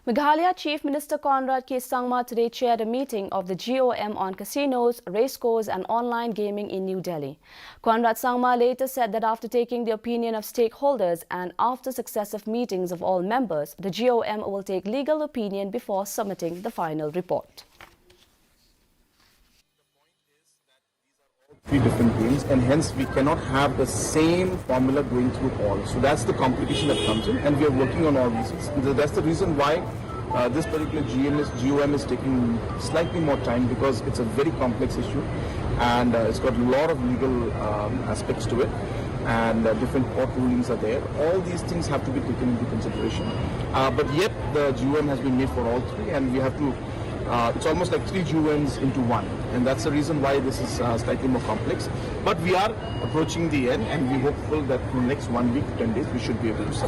Meghalaya Chief Minister Conrad Sangma today chaired a meeting of the GOM on casinos, racecourse and online gaming in New Delhi. Conrad Sangma later said that after taking the opinion of stakeholders and after successive meetings of all members, the GOM will take legal opinion before submitting the final report. Three different games, and hence we cannot have the same formula going through all. So that's the complication that comes in, and we are working on all these. That's the reason why this particular GOM is taking slightly more time, because it's a very complex issue and it's got a lot of legal aspects to it, and different court rulings are there. All these things have to be taken into consideration. But yet the GOM has been made for all three, and we have to it's almost like three GOMs into one, and that's the reason why this is slightly more complex. But we are approaching the end, and we're hopeful that in the next 1 week, 10 days, we should be able to submit.